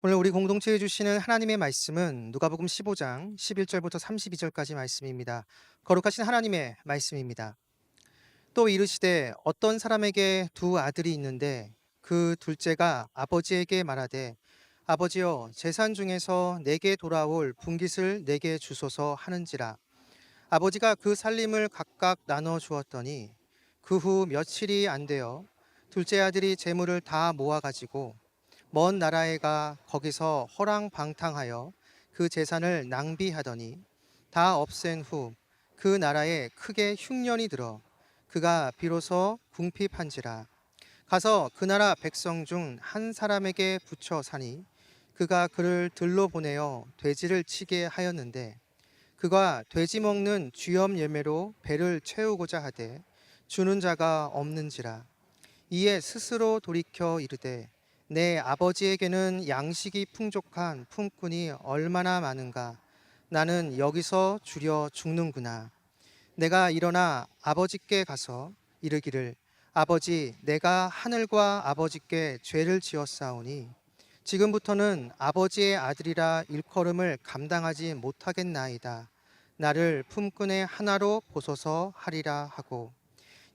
오늘 우리 공동체에 주시는 하나님의 말씀은 누가복음 15장 11절부터 32절까지 말씀입니다. 거룩하신 하나님의 말씀입니다. 또 이르시되 어떤 사람에게 두 아들이 있는데 그 둘째가 아버지에게 말하되 아버지여 재산 중에서 내게 돌아올 분깃을 내게 주소서 하는지라. 아버지가 그 살림을 각각 나눠 주었더니 그 후 며칠이 안 되어 둘째 아들이 재물을 다 모아 가지고 먼 나라에 가 거기서 허랑방탕하여 그 재산을 낭비하더니 다 없앤 후 그 나라에 크게 흉년이 들어 그가 비로소 궁핍한지라. 가서 그 나라 백성 중 한 사람에게 붙여 사니 그가 그를 들로 보내어 돼지를 치게 하였는데 그가 돼지 먹는 쥐염 예매로 배를 채우고자 하되 주는 자가 없는지라. 이에 스스로 돌이켜 이르되 내 아버지에게는 양식이 풍족한 품꾼이 얼마나 많은가. 나는 여기서 주려 죽는구나. 내가 일어나 아버지께 가서 이르기를 아버지 내가 하늘과 아버지께 죄를 지었사오니 지금부터는 아버지의 아들이라 일컬음을 감당하지 못하겠나이다. 나를 품꾼의 하나로 보소서 하리라 하고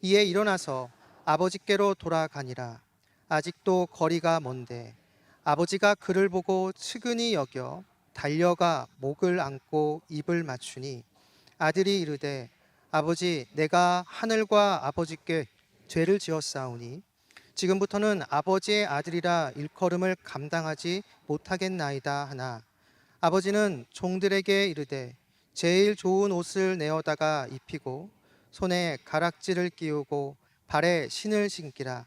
이에 일어나서 아버지께로 돌아가니라. 아직도 거리가 먼데 아버지가 그를 보고 측은히 여겨 달려가 목을 안고 입을 맞추니 아들이 이르되 아버지 내가 하늘과 아버지께 죄를 지었사오니 지금부터는 아버지의 아들이라 일컬음을 감당하지 못하겠나이다 하나 아버지는 종들에게 이르되 제일 좋은 옷을 내어다가 입히고 손에 가락지를 끼우고 발에 신을 신기라.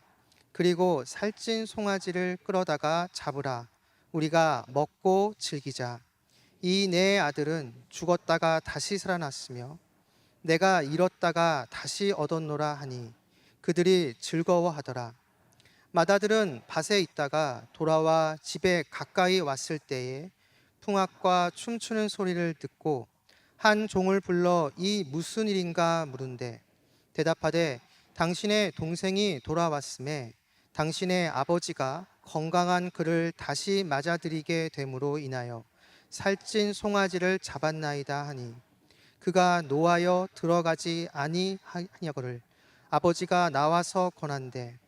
그리고 살찐 송아지를 끌어다가 잡으라. 우리가 먹고 즐기자. 이 내 아들은 죽었다가 다시 살아났으며 내가 잃었다가 다시 얻었노라 하니 그들이 즐거워하더라. 맏아들은 밭에 있다가 돌아와 집에 가까이 왔을 때에 풍악과 춤추는 소리를 듣고 한 종을 불러 이 무슨 일인가 물은데 대답하되 당신의 동생이 돌아왔음에 당신의 아버지가 건강한 그를 다시 맞아들이게 됨으로 인하여 살찐 송아지를 잡았나이다 하니 그가 노하여 들어가지 아니하냐거를 아버지가 나와서 권한대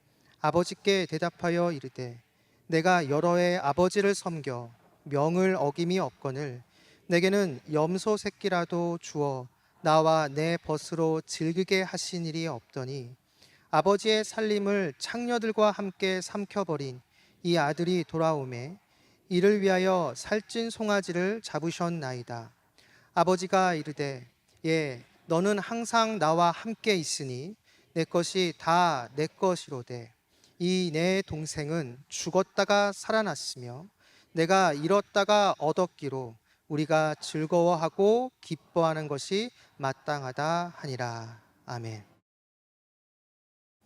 아버지께 대답하여 이르되 내가 여러 해 아버지를 섬겨 명을 어김이 없거늘 내게는 염소 새끼라도 주어 나와 내 벗으로 즐기게 하신 일이 없더니 아버지의 살림을 창녀들과 함께 삼켜버린 이 아들이 돌아오매 이를 위하여 살찐 송아지를 잡으셨나이다. 아버지가 이르되 예 너는 항상 나와 함께 있으니 내 것이 다 내 것이로되 이 내 동생은 죽었다가 살아났으며 내가 잃었다가 얻었기로 우리가 즐거워하고 기뻐하는 것이 마땅하다 하니라. 아멘.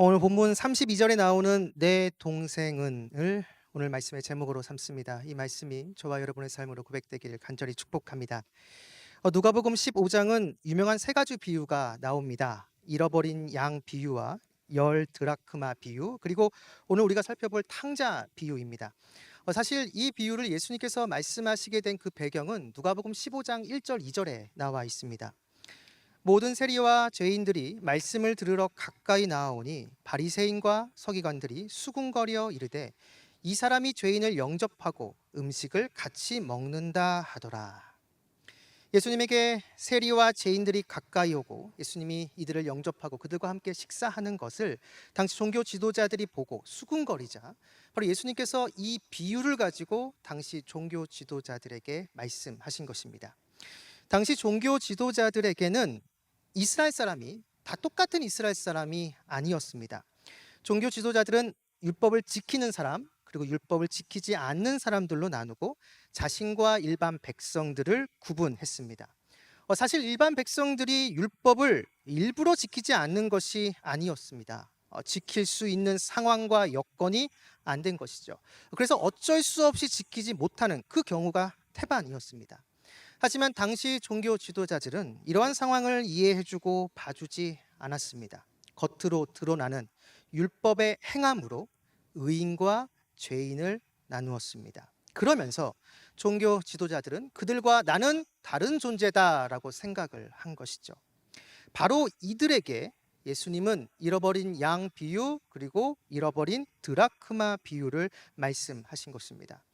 오늘 본문 32절에 나오는 내 동생은을 오늘 말씀의 제목으로 삼습니다. 이 말씀이 저와 여러분의 삶으로 고백되기를 간절히 축복합니다. 누가복음 15장은 유명한 세 가지 비유가 나옵니다. 잃어버린 양 비유와 열 드라크마 비유, 그리고 오늘 우리가 살펴볼 탕자 비유입니다. 사실 이 비유를 예수님께서 말씀하시게 된 그 배경은 누가복음 15장 1절 2절에 나와 있습니다. 모든 세리와 죄인들이 말씀을 들으러 가까이 나아오니 바리새인과 서기관들이 수군거려 이르되 이 사람이 죄인을 영접하고 음식을 같이 먹는다 하더라. 예수님에게 세리와 죄인들이 가까이 오고 예수님이 이들을 영접하고 그들과 함께 식사하는 것을 당시 종교 지도자들이 보고 수군거리자 바로 예수님께서 이 비유를 가지고 당시 종교 지도자들에게 말씀하신 것입니다. 당시 종교 지도자들에게는 이스라엘 사람이 다 똑같은 이스라엘 사람이 아니었습니다. 종교 지도자들은 율법을 지키는 사람 그리고 율법을 지키지 않는 사람들로 나누고 자신과 일반 백성들을 구분했습니다. 사실 일반 백성들이 율법을 일부러 지키지 않는 것이 아니었습니다. 지킬 수 있는 상황과 여건이 안 된 것이죠. 그래서 어쩔 수 없이 지키지 못하는 그 경우가 태반이었습니다. 하지만 당시 종교 지도자들은 이러한 상황을 이해해주고 봐주지 않았습니다. 겉으로 드러나는 율법의 행함으로 의인과 죄인을 나누었습니다. 그러면서 종교 지도자들은 그들과 나는 다른 존재다라고 생각을 한 것이죠. 바로 이들에게 예수님은 잃어버린 양 비유 그리고 잃어버린 드라크마 비유를 말씀하신 것입니다.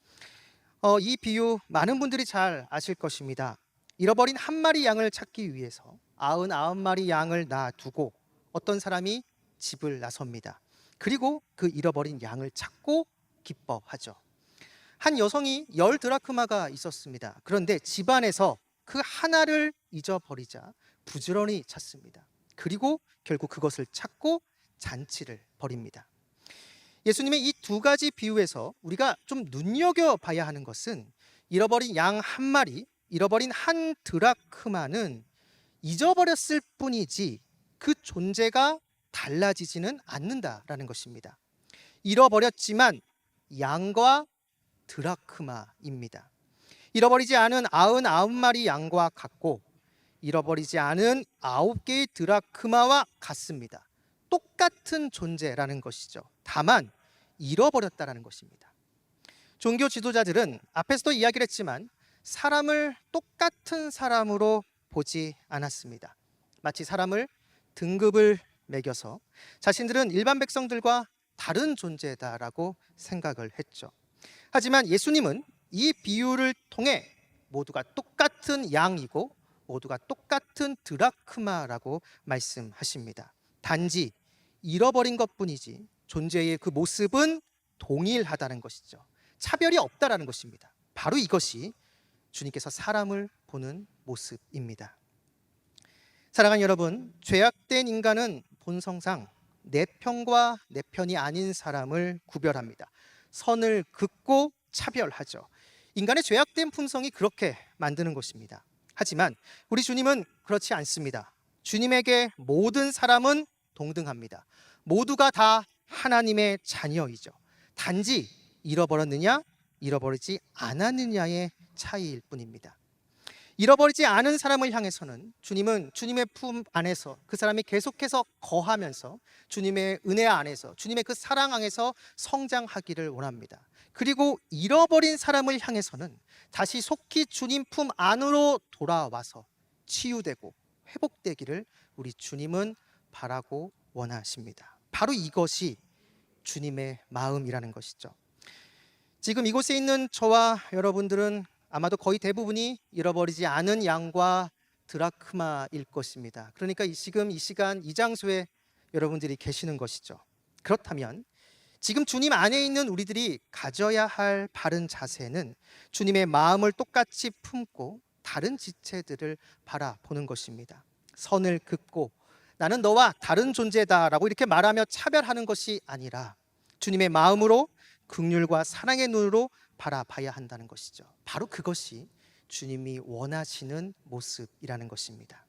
이 비유 많은 분들이 잘 아실 것입니다. 잃어버린 한 마리 양을 찾기 위해서 99마리 양을 놔두고 어떤 사람이 집을 나섭니다. 그리고 그 잃어버린 양을 찾고 기뻐하죠. 한 여성이 10드라크마가 있었습니다. 그런데 집안에서 그 하나를 잊어버리자 부지런히 찾습니다. 그리고 결국 그것을 찾고 잔치를 벌입니다. 예수님의 이 두 가지 비유에서 우리가 좀 눈여겨봐야 하는 것은 잃어버린 양 한 마리, 잃어버린 한 드라크마는 잊어버렸을 뿐이지 그 존재가 달라지지는 않는다라는 것입니다. 잃어버렸지만 양과 드라크마입니다. 잃어버리지 않은 99마리 양과 같고 잃어버리지 않은 9개의 드라크마와 같습니다. 똑같은 존재라는 것이죠. 다만 잃어버렸다라는 것입니다. 종교 지도자들은 앞에서도 이야기를 했지만 사람을 똑같은 사람으로 보지 않았습니다. 마치 사람을 등급을 매겨서 자신들은 일반 백성들과 다른 존재다라고 생각을 했죠. 하지만 예수님은 이 비유를 통해 모두가 똑같은 양이고 모두가 똑같은 드라크마라고 말씀하십니다. 단지 잃어버린 것뿐이지 존재의 그 모습은 동일하다는 것이죠. 차별이 없다라는 것입니다. 바로 이것이 주님께서 사람을 보는 모습입니다. 사랑하는 여러분, 죄악된 인간은 본성상 내 편과 내 편이 아닌 사람을 구별합니다. 선을 긋고 차별하죠. 인간의 죄악된 품성이 그렇게 만드는 것입니다. 하지만 우리 주님은 그렇지 않습니다. 주님에게 모든 사람은 동등합니다. 모두가 다 하나님의 자녀이죠. 단지 잃어버렸느냐, 잃어버리지 않았느냐의 차이일 뿐입니다. 잃어버리지 않은 사람을 향해서는 주님은 주님의 품 안에서 그 사람이 계속해서 거하면서 주님의 은혜 안에서 주님의 그 사랑 안에서 성장하기를 원합니다. 그리고 잃어버린 사람을 향해서는 다시 속히 주님 품 안으로 돌아와서 치유되고 회복되기를 우리 주님은 바라고 원하십니다. 바로 이것이 주님의 마음이라는 것이죠. 지금 이곳에 있는 저와 여러분들은 아마도 거의 대부분이 잃어버리지 않은 양과 드라크마일 것입니다. 그러니까 지금 이 시간 이 장소에 여러분들이 계시는 것이죠. 그렇다면 지금 주님 안에 있는 우리들이 가져야 할 바른 자세는 주님의 마음을 똑같이 품고 다른 지체들을 바라보는 것입니다. 선을 긋고 나는 너와 다른 존재다라고 이렇게 말하며 차별하는 것이 아니라 주님의 마음으로 긍휼과 사랑의 눈으로 바라봐야 한다는 것이죠. 바로 그것이 주님이 원하시는 모습이라는 것입니다.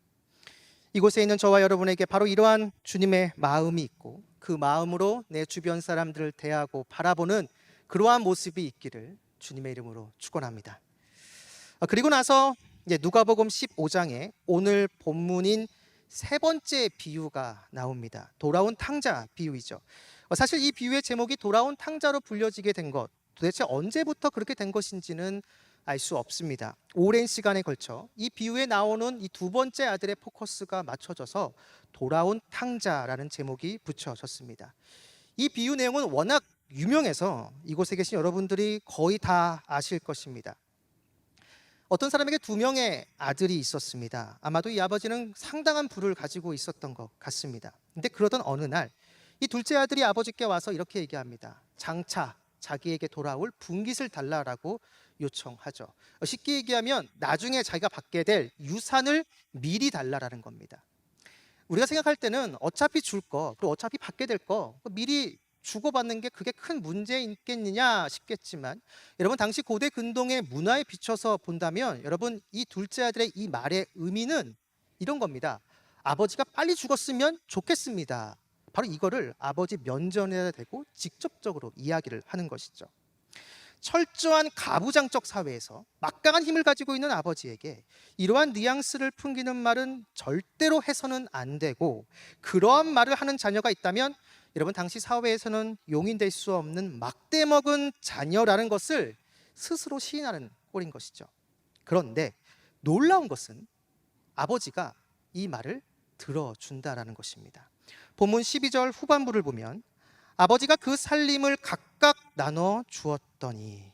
이곳에 있는 저와 여러분에게 바로 이러한 주님의 마음이 있고 그 마음으로 내 주변 사람들을 대하고 바라보는 그러한 모습이 있기를 주님의 이름으로 축원합니다. 그리고 나서 누가복음 15장에 오늘 본문인 세 번째 비유가 나옵니다. 돌아온 탕자 비유이죠. 사실 이 비유의 제목이 돌아온 탕자로 불려지게 된 것, 도대체 언제부터 그렇게 된 것인지는 알 수 없습니다. 오랜 시간에 걸쳐 이 비유에 나오는 이 두 번째 아들의 포커스가 맞춰져서 돌아온 탕자라는 제목이 붙여졌습니다. 이 비유 내용은 워낙 유명해서 이곳에 계신 여러분들이 거의 다 아실 것입니다. 어떤 사람에게 2명의 아들이 있었습니다. 아마도 이 아버지는 상당한 부를 가지고 있었던 것 같습니다. 근데 그러던 어느 날 이 둘째 아들이 아버지께 와서 이렇게 얘기합니다. 장차 자기에게 돌아올 분깃을 달라라고 요청하죠. 쉽게 얘기하면 나중에 자기가 받게 될 유산을 미리 달라라는 겁니다. 우리가 생각할 때는 어차피 줄 거, 그리고 어차피 받게 될 거 미리 주고받는 게 그게 큰 문제 있겠느냐 싶겠지만 여러분 당시 고대 근동의 문화에 비춰서 본다면 여러분 이 둘째 아들의 이 말의 의미는 이런 겁니다. 아버지가 빨리 죽었으면 좋겠습니다. 바로 이거를 아버지 면전에다 대고 직접적으로 이야기를 하는 것이죠. 철저한 가부장적 사회에서 막강한 힘을 가지고 있는 아버지에게 이러한 뉘앙스를 풍기는 말은 절대로 해서는 안 되고 그러한 말을 하는 자녀가 있다면 여러분 당시 사회에서는 용인될 수 없는 막대 먹은 자녀라는 것을 스스로 시인하는 꼴인 것이죠. 그런데 놀라운 것은 아버지가 이 말을 들어준다라는 것입니다. 본문 12절 후반부를 보면 아버지가 그 살림을 각각 나눠 주었더니,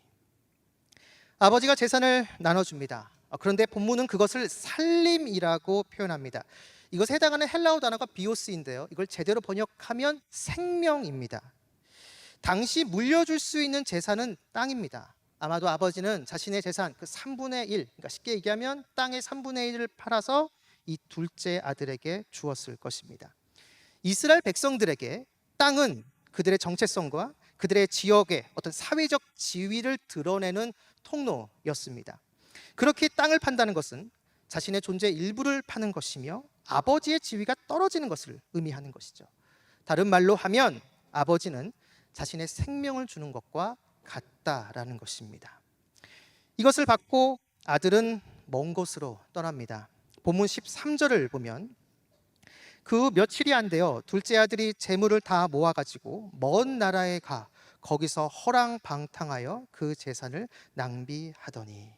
아버지가 재산을 나눠줍니다. 그런데 본문은 그것을 살림이라고 표현합니다. 이것에 해당하는 헬라어 단어가 비오스인데요, 이걸 제대로 번역하면 생명입니다. 당시 물려줄 수 있는 재산은 땅입니다. 아마도 아버지는 자신의 재산 그 3분의 1, 그러니까 쉽게 얘기하면 땅의 3분의 1을 팔아서 이 둘째 아들에게 주었을 것입니다. 이스라엘 백성들에게 땅은 그들의 정체성과 그들의 지역의 어떤 사회적 지위를 드러내는 통로였습니다. 그렇게 땅을 판다는 것은 자신의 존재의 일부를 파는 것이며 아버지의 지위가 떨어지는 것을 의미하는 것이죠. 다른 말로 하면 아버지는 자신의 생명을 주는 것과 같다라는 것입니다. 이것을 받고 아들은 먼 곳으로 떠납니다. 본문 13절을 보면 그 며칠이 안 되어 둘째 아들이 재물을 다 모아가지고 먼 나라에 가 거기서 허랑방탕하여 그 재산을 낭비하더니,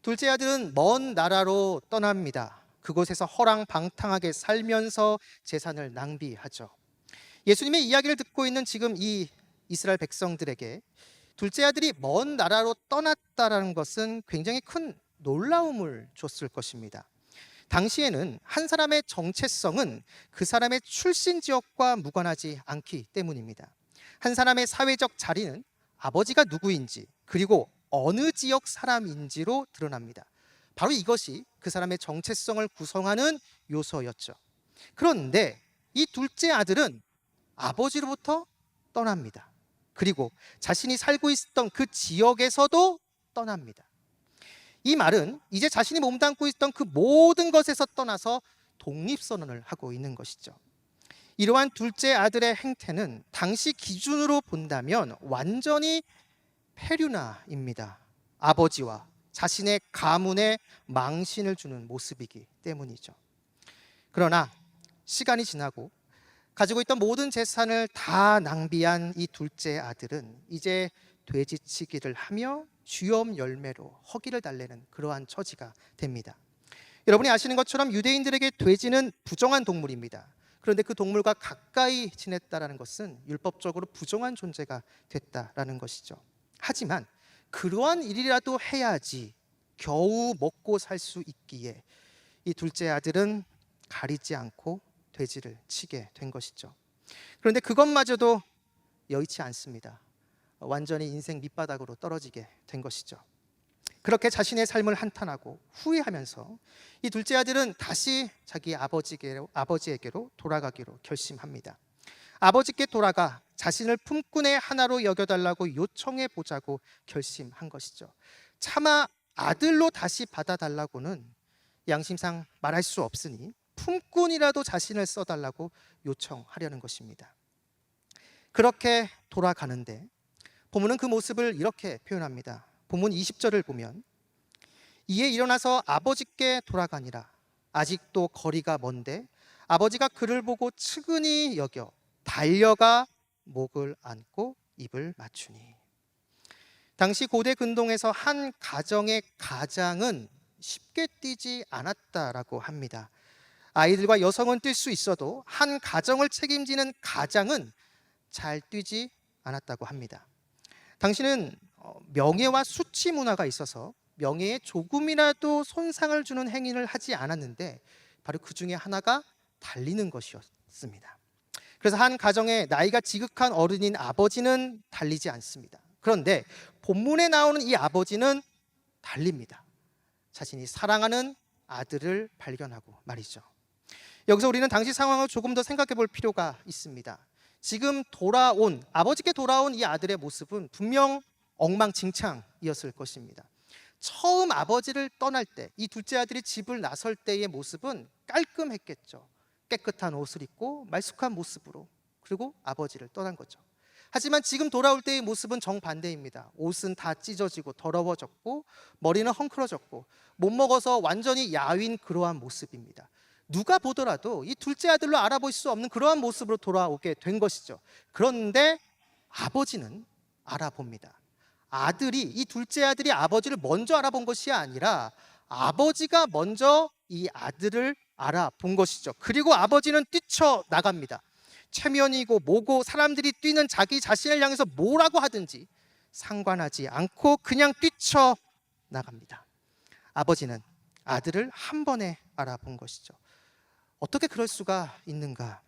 둘째 아들은 먼 나라로 떠납니다. 그곳에서 허랑방탕하게 살면서 재산을 낭비하죠. 예수님의 이야기를 듣고 있는 지금 이 이스라엘 백성들에게 둘째 아들이 먼 나라로 떠났다라는 것은 굉장히 큰 놀라움을 줬을 것입니다. 당시에는 한 사람의 정체성은 그 사람의 출신 지역과 무관하지 않기 때문입니다. 한 사람의 사회적 자리는 아버지가 누구인지 그리고 어느 지역 사람인지로 드러납니다. 바로 이것이 그 사람의 정체성을 구성하는 요소였죠. 그런데 이 둘째 아들은 아버지로부터 떠납니다. 그리고 자신이 살고 있었던 그 지역에서도 떠납니다. 이 말은 이제 자신이 몸담고 있던 그 모든 것에서 떠나서 독립선언을 하고 있는 것이죠. 이러한 둘째 아들의 행태는 당시 기준으로 본다면 완전히 페류나입니다. 아버지와 자신의 가문에 망신을 주는 모습이기 때문이죠. 그러나 시간이 지나고 가지고 있던 모든 재산을 다 낭비한 이 둘째 아들은 이제 돼지치기를 하며 쥐엄 열매로 허기를 달래는 그러한 처지가 됩니다. 여러분이 아시는 것처럼 유대인들에게 돼지는 부정한 동물입니다. 그런데 그 동물과 가까이 지냈다라는 것은 율법적으로 부정한 존재가 됐다라는 것이죠. 하지만 그러한 일이라도 해야지 겨우 먹고 살 수 있기에 이 둘째 아들은 가리지 않고 돼지를 치게 된 것이죠. 그런데 그것마저도 여의치 않습니다. 완전히 인생 밑바닥으로 떨어지게 된 것이죠. 그렇게 자신의 삶을 한탄하고 후회하면서 이 둘째 아들은 다시 자기 아버지에게로 돌아가기로 결심합니다. 아버지께 돌아가 자신을 품꾼의 하나로 여겨달라고 요청해 보자고 결심한 것이죠. 차마 아들로 다시 받아달라고는 양심상 말할 수 없으니 품꾼이라도 자신을 써달라고 요청하려는 것입니다. 그렇게 돌아가는데 본문은 그 모습을 이렇게 표현합니다. 본문 20절을 보면 이에 일어나서 아버지께 돌아가니라. 아직도 거리가 먼데 아버지가 그를 보고 측은히 여겨 달려가 목을 안고 입을 맞추니. 당시 고대 근동에서 한 가정의 가장은 쉽게 뛰지 않았다라고 합니다. 아이들과 여성은 뛸 수 있어도 한 가정을 책임지는 가장은 잘 뛰지 않았다고 합니다. 당시는 명예와 수치 문화가 있어서 명예에 조금이라도 손상을 주는 행위를 하지 않았는데 바로 그 중에 하나가 달리는 것이었습니다. 그래서 한 가정의 나이가 지극한 어른인 아버지는 달리지 않습니다. 그런데 본문에 나오는 이 아버지는 달립니다. 자신이 사랑하는 아들을 발견하고 말이죠. 여기서 우리는 당시 상황을 조금 더 생각해 볼 필요가 있습니다. 지금 아버지께 돌아온 이 아들의 모습은 분명 엉망진창이었을 것입니다. 처음 아버지를 떠날 때, 이 둘째 아들이 집을 나설 때의 모습은 깔끔했겠죠. 깨끗한 옷을 입고 말쑥한 모습으로, 그리고 아버지를 떠난 거죠. 하지만 지금 돌아올 때의 모습은 정반대입니다. 옷은 다 찢어지고 더러워졌고 머리는 헝클어졌고 못 먹어서 완전히 야윈 그러한 모습입니다. 누가 보더라도 이 둘째 아들로 알아볼 수 없는 그러한 모습으로 돌아오게 된 것이죠. 그런데 아버지는 알아봅니다. 이 둘째 아들이 아버지를 먼저 알아본 것이 아니라 아버지가 먼저 이 아들을 알아본 것이죠. 그리고 아버지는 뛰쳐나갑니다. 체면이고 뭐고 사람들이 뛰는 자기 자신을 향해서 뭐라고 하든지 상관하지 않고 그냥 뛰쳐나갑니다. 아버지는 아들을 한 번에 알아본 것이죠. 어떻게 그럴 수가 있는가?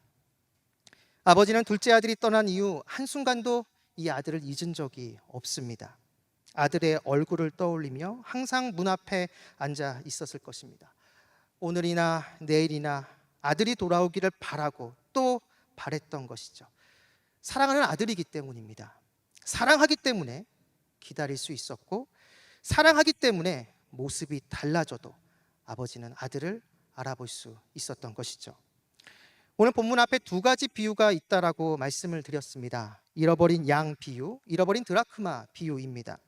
아버지는 둘째 아들이 떠난 이후 한순간도 이 아들을 잊은 적이 없습니다. 아들의 얼굴을 떠올리며 항상 문 앞에 앉아 있었을 것입니다. 오늘이나 내일이나 아들이 돌아오기를 바라고 또 바랬던 것이죠. 사랑하는 아들이기 때문입니다. 사랑하기 때문에 기다릴 수 있었고, 사랑하기 때문에 모습이 달라져도 아버지는 아들을 알아볼 수 있었던 것이죠. 오늘 본문 앞에 두 가지 비유가 있다라고 말씀을 드렸습니다. 잃어버린 양 비유, 잃어버린 드라크마 비유입니다.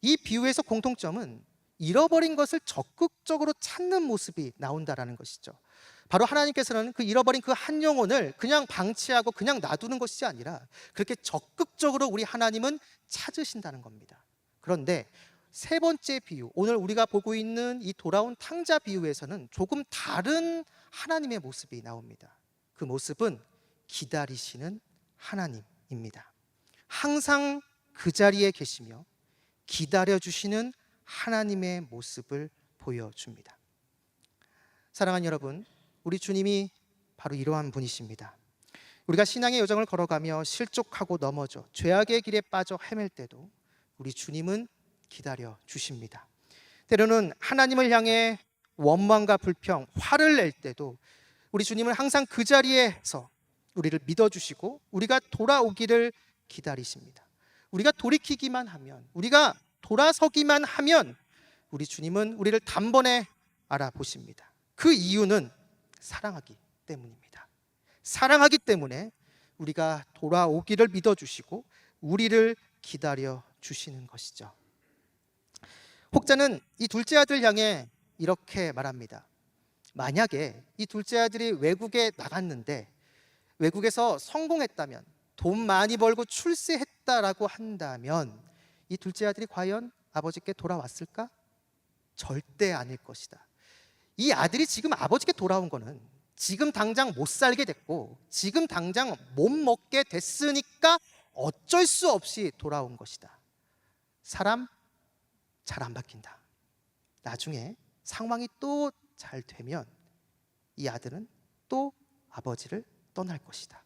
이 비유에서 공통점은 잃어버린 것을 적극적으로 찾는 모습이 나온다라는 것이죠. 바로 하나님께서는 그 잃어버린 그 한 영혼을 그냥 방치하고 그냥 놔두는 것이 아니라 그렇게 적극적으로 우리 하나님은 찾으신다는 겁니다. 그런데 세 번째 비유, 오늘 우리가 보고 있는 이 돌아온 탕자 비유에서는 조금 다른 하나님의 모습이 나옵니다. 그 모습은 기다리시는 하나님입니다. 항상 그 자리에 계시며 기다려주시는 하나님의 모습을 보여줍니다. 사랑하는 여러분, 우리 주님이 바로 이러한 분이십니다. 우리가 신앙의 여정을 걸어가며 실족하고 넘어져 죄악의 길에 빠져 헤맬 때도 우리 주님은 기다려 주십니다. 때로는 하나님을 향해 원망과 불평, 화를 낼 때도 우리 주님은 항상 그 자리에서 우리를 믿어주시고 우리가 돌아오기를 기다리십니다. 우리가 돌이키기만 하면, 우리가 돌아서기만 하면 우리 주님은 우리를 단번에 알아보십니다. 그 이유는 사랑하기 때문입니다. 사랑하기 때문에 우리가 돌아오기를 믿어주시고 우리를 기다려 주시는 것이죠. 혹자는 이 둘째 아들 향해 이렇게 말합니다. 만약에 이 둘째 아들이 외국에 나갔는데 외국에서 성공했다면, 돈 많이 벌고 출세했다라고 한다면 이 둘째 아들이 과연 아버지께 돌아왔을까? 절대 아닐 것이다. 이 아들이 지금 아버지께 돌아온 거는 지금 당장 못 살게 됐고 지금 당장 못 먹게 됐으니까 어쩔 수 없이 돌아온 것이다. 사람 잘 안 바뀐다. 나중에 상황이 또 잘 되면 이 아들은 또 아버지를 떠날 것이다.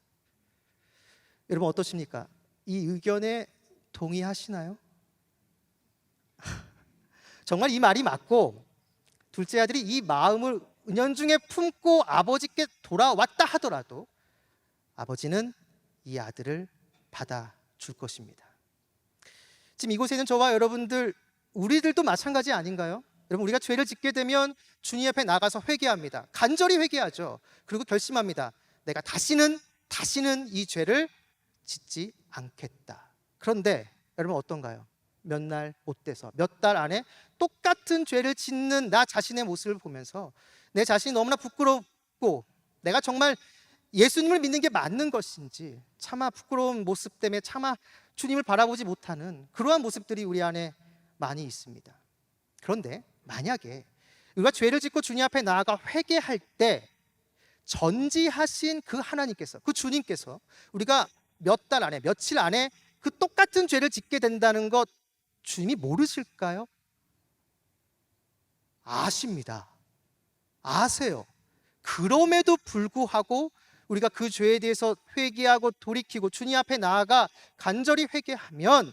여러분 어떠십니까? 이 의견에 동의하시나요? 정말 이 말이 맞고 둘째 아들이 이 마음을 은연중에 품고 아버지께 돌아왔다 하더라도 아버지는 이 아들을 받아줄 것입니다. 지금 이곳에 있는 저와 여러분들, 우리들도 마찬가지 아닌가요? 여러분, 우리가 죄를 짓게 되면 주님 앞에 나가서 회개합니다. 간절히 회개하죠. 그리고 결심합니다. 내가 다시는 이 죄를 짓지 않겠다. 그런데 여러분 어떤가요? 몇 날 못 돼서 몇 달 안에 똑같은 죄를 짓는 나 자신의 모습을 보면서 내 자신이 너무나 부끄럽고 내가 정말 예수님을 믿는 게 맞는 것인지 차마 부끄러운 모습 때문에 차마 주님을 바라보지 못하는 그러한 모습들이 우리 안에 많이 있습니다. 그런데 만약에 우리가 죄를 짓고 주님 앞에 나아가 회개할 때 전지하신 그 하나님께서, 그 주님께서 우리가 몇 달 안에, 며칠 안에 그 똑같은 죄를 짓게 된다는 것 주님이 모르실까요? 아십니다. 아세요. 그럼에도 불구하고 우리가 그 죄에 대해서 회개하고 돌이키고 주님 앞에 나아가 간절히 회개하면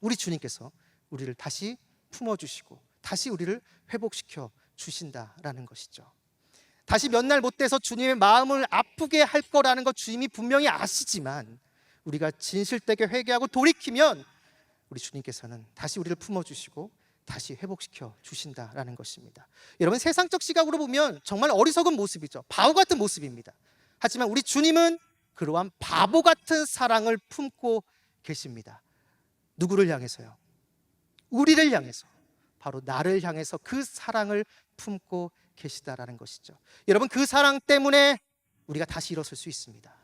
우리 주님께서 우리를 다시 품어주시고 다시 우리를 회복시켜 주신다라는 것이죠. 다시 몇 날 못 돼서 주님의 마음을 아프게 할 거라는 것 주님이 분명히 아시지만 우리가 진실되게 회개하고 돌이키면 우리 주님께서는 다시 우리를 품어주시고 다시 회복시켜 주신다라는 것입니다. 여러분, 세상적 시각으로 보면 정말 어리석은 모습이죠. 바보 같은 모습입니다. 하지만 우리 주님은 그러한 바보 같은 사랑을 품고 계십니다. 누구를 향해서요? 우리를 향해서, 바로 나를 향해서 그 사랑을 품고 계시다라는 것이죠. 여러분, 그 사랑 때문에 우리가 다시 일어설 수 있습니다.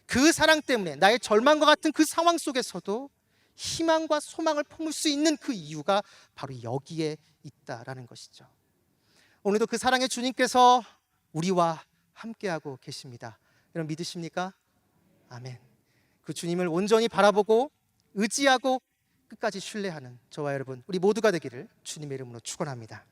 그 사랑 때문에 나의 절망과 같은 그 상황 속에서도 희망과 소망을 품을 수 있는 그 이유가 바로 여기에 있다라는 것이죠. 오늘도 그 사랑의 주님께서 우리와 함께하고 계십니다. 여러분 믿으십니까? 아멘. 그 주님을 온전히 바라보고 의지하고 끝까지 신뢰하는 저와 여러분 우리 모두가 되기를 주님의 이름으로 축원합니다.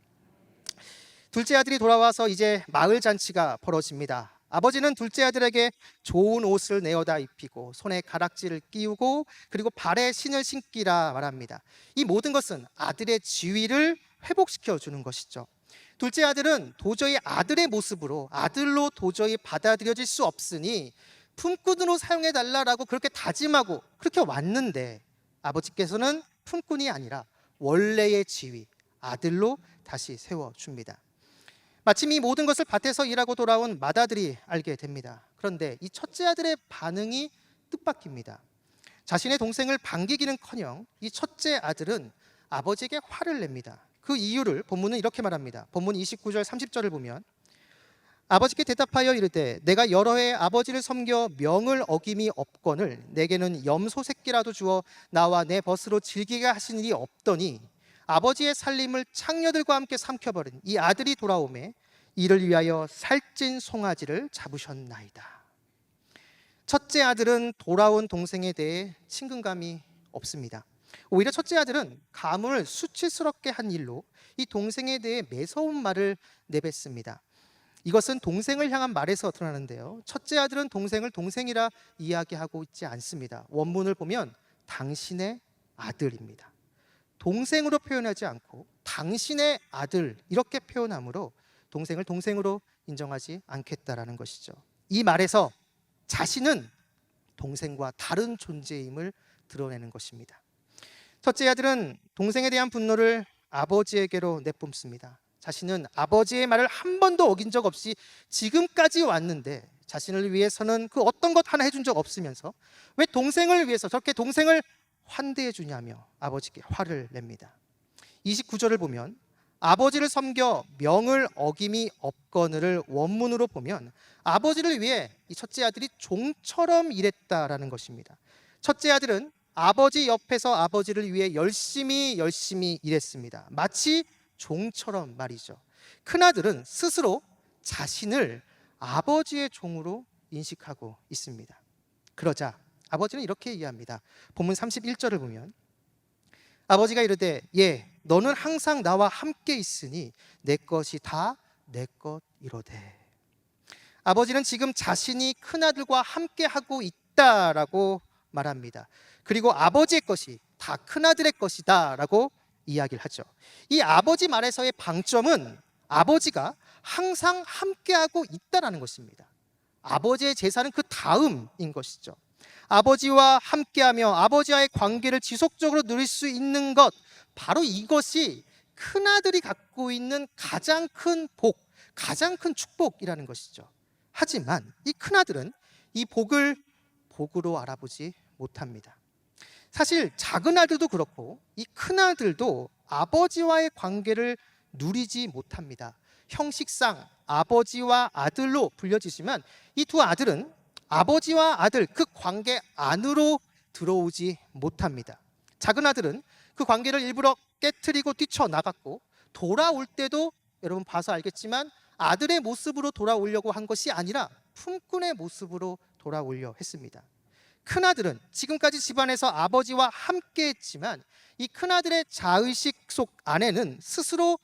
둘째 아들이 돌아와서 이제 마을 잔치가 벌어집니다. 아버지는 둘째 아들에게 좋은 옷을 내어다 입히고 손에 가락지를 끼우고 그리고 발에 신을 신기라 말합니다. 이 모든 것은 아들의 지위를 회복시켜 주는 것이죠. 둘째 아들은 도저히 아들의 모습으로 아들로 도저히 받아들여질 수 없으니 품꾼으로 사용해 달라라고 그렇게 다짐하고 그렇게 왔는데 아버지께서는 품꾼이 아니라 원래의 지위 아들로 다시 세워줍니다. 마침 이 모든 것을 밭에서 일하고 돌아온 맏아들이 알게 됩니다. 그런데 이 첫째 아들의 반응이 뜻밖입니다. 자신의 동생을 반기기는커녕 이 첫째 아들은 아버지에게 화를 냅니다. 그 이유를 본문은 이렇게 말합니다. 본문 29절 30절을 보면 아버지께 대답하여 이르되 내가 여러 해 아버지를 섬겨 명을 어김이 없거늘 내게는 염소 새끼라도 주어 나와 내 벗으로 즐기게 하신 일이 없더니 아버지의 살림을 창녀들과 함께 삼켜버린 이 아들이 돌아오매 이를 위하여 살찐 송아지를 잡으셨나이다. 첫째 아들은 돌아온 동생에 대해 친근감이 없습니다. 오히려 첫째 아들은 가문을 수치스럽게 한 일로 이 동생에 대해 매서운 말을 내뱉습니다. 이것은 동생을 향한 말에서 드러나는데요. 첫째 아들은 동생을 동생이라 이야기하고 있지 않습니다. 원문을 보면 당신의 아들입니다. 동생으로 표현하지 않고 당신의 아들 이렇게 표현하므로 동생을 동생으로 인정하지 않겠다라는 것이죠. 이 말에서 자신은 동생과 다른 존재임을 드러내는 것입니다. 첫째 아들은 동생에 대한 분노를 아버지에게로 내뿜습니다. 자신은 아버지의 말을 한 번도 어긴 적 없이 지금까지 왔는데 자신을 위해서는 그 어떤 것 하나 해준 적 없으면서 왜 동생을 위해서 저렇게 동생을 환대해 주냐며 아버지께 화를 냅니다. 29절을 보면 아버지를 섬겨 명을 어김이 없거늘을 원문으로 보면 아버지를 위해 이 첫째 아들이 종처럼 일했다라는 것입니다. 첫째 아들은 아버지 옆에서 아버지를 위해 열심히 일했습니다. 마치 종처럼 말이죠. 큰아들은 스스로 자신을 아버지의 종으로 인식하고 있습니다. 그러자 아버지는 이렇게 이해합니다. 본문 31절을 보면 아버지가 이르되 예 너는 항상 나와 함께 있으니 내 것이 다 내 것이로되. 아버지는 지금 자신이 큰아들과 함께 하고 있다라고 말합니다. 그리고 아버지의 것이 다 큰아들의 것이다 라고 이야기를 하죠. 이 아버지 말에서의 방점은 아버지가 항상 함께하고 있다는 것입니다. 아버지의 제사는 그 다음인 것이죠. 아버지와 함께하며 아버지와의 관계를 지속적으로 누릴 수 있는 것, 바로 이것이 큰아들이 갖고 있는 가장 큰 복, 가장 큰 축복이라는 것이죠. 하지만 이 큰아들은 이 복을 복으로 알아보지 못합니다. 사실 작은 아들도 그렇고 이 큰아들도 아버지와의 관계를 누리지 못합니다. 형식상 아버지와 아들로 불려지지만 이 두 아들은 아버지와 아들 그 관계 안으로 들어오지 못합니다. 작은 아들은 그 관계를 일부러 깨트리고 뛰쳐나갔고 돌아올 때도 여러분 봐서 알겠지만 아들의 모습으로 돌아오려고 한 것이 아니라 품꾼의 모습으로 돌아오려 했습니다. 큰아들은 지금까지 집안에서 아버지와 함께 했지만 이 큰아들의 자의식 속 안에는 스스로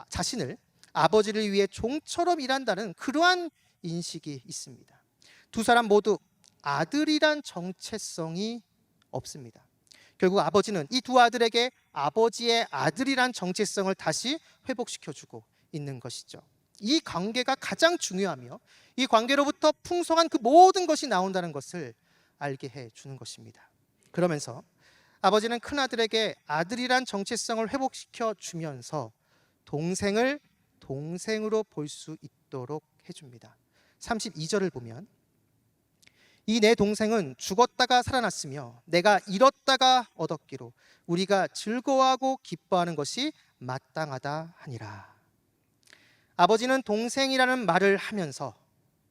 자신을 아버지를 위해 종처럼 일한다는 그러한 인식이 있습니다. 두 사람 모두 아들이란 정체성이 없습니다. 결국 아버지는 이 두 아들에게 아버지의 아들이란 정체성을 다시 회복시켜주고 있는 것이죠. 이 관계가 가장 중요하며 이 관계로부터 풍성한 그 모든 것이 나온다는 것을 알게 해주는 것입니다. 그러면서 아버지는 큰아들에게 아들이란 정체성을 회복시켜 주면서 동생을 동생으로 볼 수 있도록 해줍니다. 32절을 보면 이 내 동생은 죽었다가 살아났으며 내가 잃었다가 얻었기로 우리가 즐거워하고 기뻐하는 것이 마땅하다 하니라. 아버지는 동생이라는 말을 하면서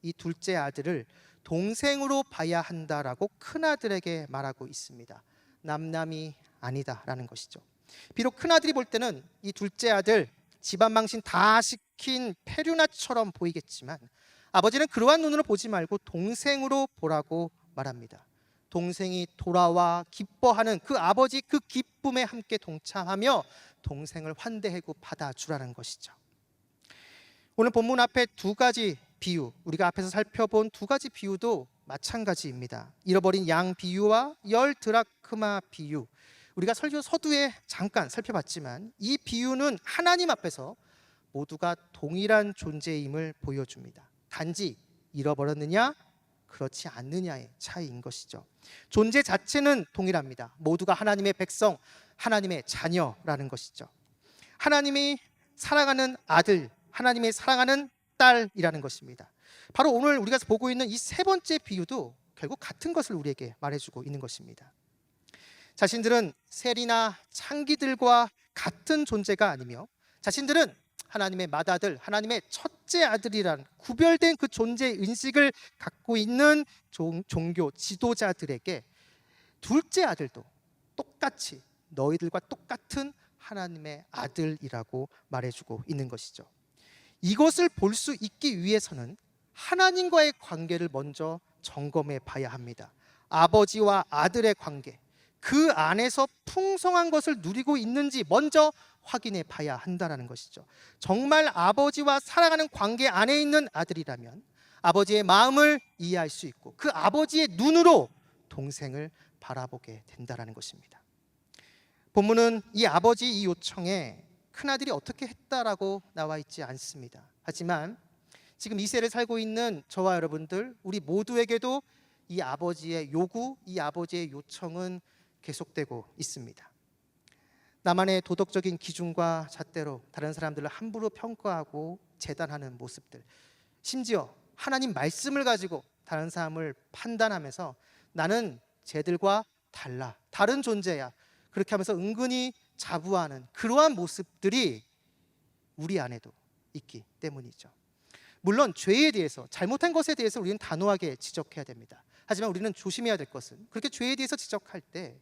이 둘째 아들을 동생으로 봐야 한다라고 큰아들에게 말하고 있습니다. 남남이 아니다라는 것이죠. 비록 큰아들이 볼 때는 이 둘째 아들 집안 망신 다 시킨 페류나처럼 보이겠지만 아버지는 그러한 눈으로 보지 말고 동생으로 보라고 말합니다. 동생이 돌아와 기뻐하는 그 아버지 그 기쁨에 함께 동참하며 동생을 환대하고 받아주라는 것이죠. 오늘 본문 앞에 두 가지 비유, 우리가 앞에서 살펴본 두 가지 비유도 마찬가지입니다. 잃어버린 양 비유와 열 드라크마 비유, 우리가 설교 서두에 잠깐 살펴봤지만 이 비유는 하나님 앞에서 모두가 동일한 존재임을 보여줍니다. 단지 잃어버렸느냐 그렇지 않느냐의 차이인 것이죠. 존재 자체는 동일합니다. 모두가 하나님의 백성, 하나님의 자녀라는 것이죠. 하나님이 사랑하는 아들, 하나님의 사랑하는 딸이라는 것입니다. 바로 오늘 우리가 보고 있는 이 세 번째 비유도 결국 같은 것을 우리에게 말해주고 있는 것입니다. 자신들은 셀이나 창기들과 같은 존재가 아니며 자신들은 하나님의 맏아들, 하나님의 첫째 아들이란 구별된 그 존재 인식을 갖고 있는 종교 지도자들에게 둘째 아들도 똑같이 너희들과 똑같은 하나님의 아들이라고 말해주고 있는 것이죠. 이것을 볼 수 있기 위해서는 하나님과의 관계를 먼저 점검해 봐야 합니다. 아버지와 아들의 관계, 그 안에서 풍성한 것을 누리고 있는지 먼저 확인해 봐야 한다는 것이죠. 정말 아버지와 사랑하는 관계 안에 있는 아들이라면 아버지의 마음을 이해할 수 있고 그 아버지의 눈으로 동생을 바라보게 된다는 것입니다. 본문은 이 아버지 이 요청에 큰아들이 어떻게 했다라고 나와 있지 않습니다. 하지만 지금 이 세를 살고 있는 저와 여러분들, 우리 모두에게도 이 아버지의 요구, 이 아버지의 요청은 계속되고 있습니다. 나만의 도덕적인 기준과 잣대로 다른 사람들을 함부로 평가하고 재단하는 모습들, 심지어 하나님 말씀을 가지고 다른 사람을 판단하면서 나는 쟤들과 달라, 다른 존재야, 그렇게 하면서 은근히 자부하는 그러한 모습들이 우리 안에도 있기 때문이죠. 물론 죄에 대해서, 잘못한 것에 대해서 우리는 단호하게 지적해야 됩니다. 하지만 우리는 조심해야 될 것은 그렇게 죄에 대해서 지적할 때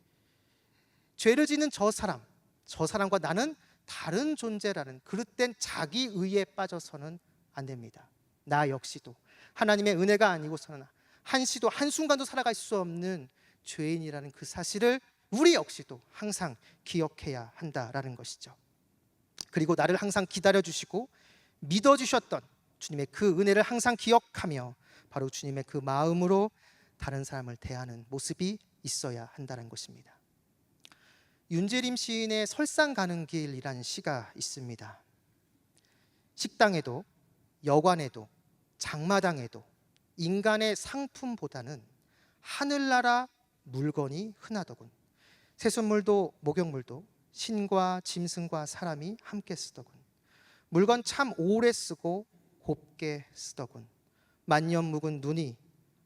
죄를 짓는 저 사람과 나는 다른 존재라는 그릇된 자기의에 빠져서는 안 됩니다. 나 역시도 하나님의 은혜가 아니고서는 한시도 한순간도 살아갈 수 없는 죄인이라는 그 사실을 우리 역시도 항상 기억해야 한다라는 것이죠. 그리고 나를 항상 기다려주시고 믿어주셨던 주님의 그 은혜를 항상 기억하며 바로 주님의 그 마음으로 다른 사람을 대하는 모습이 있어야 한다는 것입니다. 윤재림 시인의 설상 가는 길이라는 시가 있습니다. 식당에도 여관에도 장마당에도 인간의 상품보다는 하늘나라 물건이 흔하더군. 새순물도 목욕물도 신과 짐승과 사람이 함께 쓰더군. 물건 참 오래 쓰고 곱게 쓰더군. 만년 묵은 눈이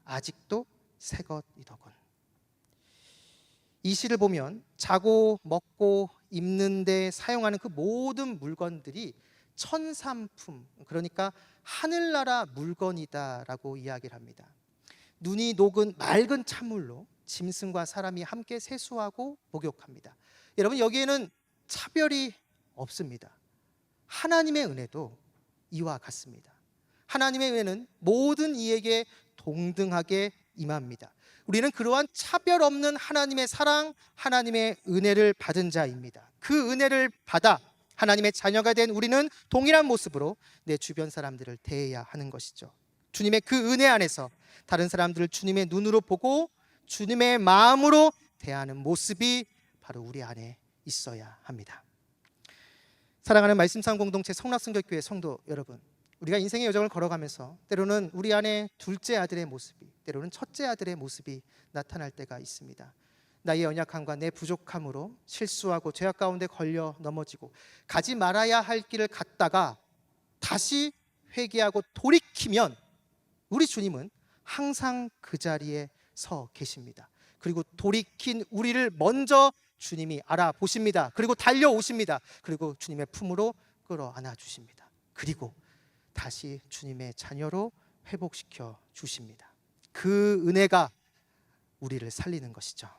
아직도 새것이더군. 이 시를 보면 자고 먹고 입는 데 사용하는 그 모든 물건들이 천상품, 그러니까 하늘나라 물건이다라고 이야기를 합니다. 눈이 녹은 맑은 찬물로 짐승과 사람이 함께 세수하고 목욕합니다. 여러분, 여기에는 차별이 없습니다. 하나님의 은혜도 이와 같습니다. 하나님의 은혜는 모든 이에게 동등하게 임합니다. 우리는 그러한 차별 없는 하나님의 사랑, 하나님의 은혜를 받은 자입니다. 그 은혜를 받아 하나님의 자녀가 된 우리는 동일한 모습으로 내 주변 사람들을 대해야 하는 것이죠. 주님의 그 은혜 안에서 다른 사람들을 주님의 눈으로 보고 주님의 마음으로 대하는 모습이 바로 우리 안에 있어야 합니다. 사랑하는 말씀상 공동체 성락성결교회 성도 여러분, 우리가 인생의 여정을 걸어가면서 때로는 우리 안에 둘째 아들의 모습이, 때로는 첫째 아들의 모습이 나타날 때가 있습니다. 나의 연약함과 내 부족함으로 실수하고 죄악 가운데 걸려 넘어지고 가지 말아야 할 길을 갔다가 다시 회개하고 돌이키면 우리 주님은 항상 그 자리에 서 계십니다. 그리고 돌이킨 우리를 먼저 주님이 알아보십니다. 그리고 달려오십니다. 그리고 주님의 품으로 끌어안아 주십니다. 그리고 다시 주님의 자녀로 회복시켜 주십니다. 그 은혜가 우리를 살리는 것이죠.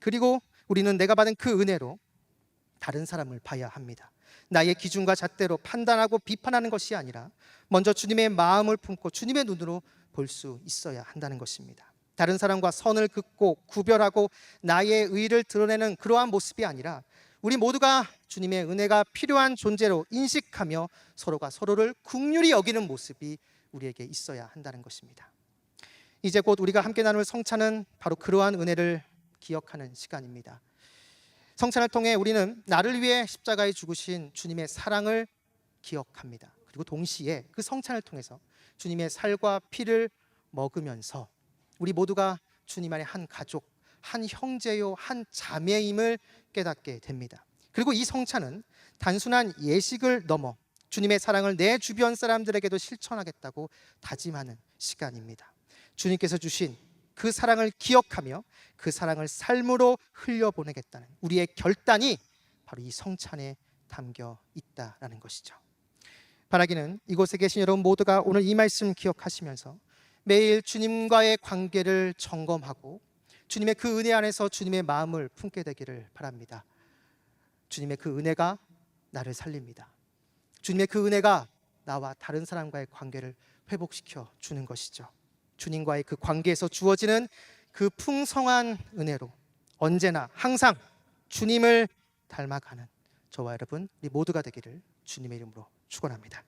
그리고 우리는 내가 받은 그 은혜로 다른 사람을 봐야 합니다. 나의 기준과 잣대로 판단하고 비판하는 것이 아니라 먼저 주님의 마음을 품고 주님의 눈으로 볼 수 있어야 한다는 것입니다. 다른 사람과 선을 긋고 구별하고 나의 의를 드러내는 그러한 모습이 아니라 우리 모두가 주님의 은혜가 필요한 존재로 인식하며 서로가 서로를 긍휼히 여기는 모습이 우리에게 있어야 한다는 것입니다. 이제 곧 우리가 함께 나눌 성찬은 바로 그러한 은혜를 기억하는 시간입니다. 성찬을 통해 우리는 나를 위해 십자가에 죽으신 주님의 사랑을 기억합니다. 그리고 동시에 그 성찬을 통해서 주님의 살과 피를 먹으면서 우리 모두가 주님 안에 한 가족, 한 형제요, 한 자매임을 깨닫게 됩니다. 그리고 이 성찬은 단순한 예식을 넘어 주님의 사랑을 내 주변 사람들에게도 실천하겠다고 다짐하는 시간입니다. 주님께서 주신 그 사랑을 기억하며 그 사랑을 삶으로 흘려보내겠다는 우리의 결단이 바로 이 성찬에 담겨 있다라는 것이죠. 바라기는 이곳에 계신 여러분 모두가 오늘 이 말씀 기억하시면서 매일 주님과의 관계를 점검하고 주님의 그 은혜 안에서 주님의 마음을 품게 되기를 바랍니다. 주님의 그 은혜가 나를 살립니다. 주님의 그 은혜가 나와 다른 사람과의 관계를 회복시켜 주는 것이죠. 주님과의 그 관계에서 주어지는 그 풍성한 은혜로 언제나 항상 주님을 닮아가는 저와 여러분 우리 모두가 되기를 주님의 이름으로 축원합니다.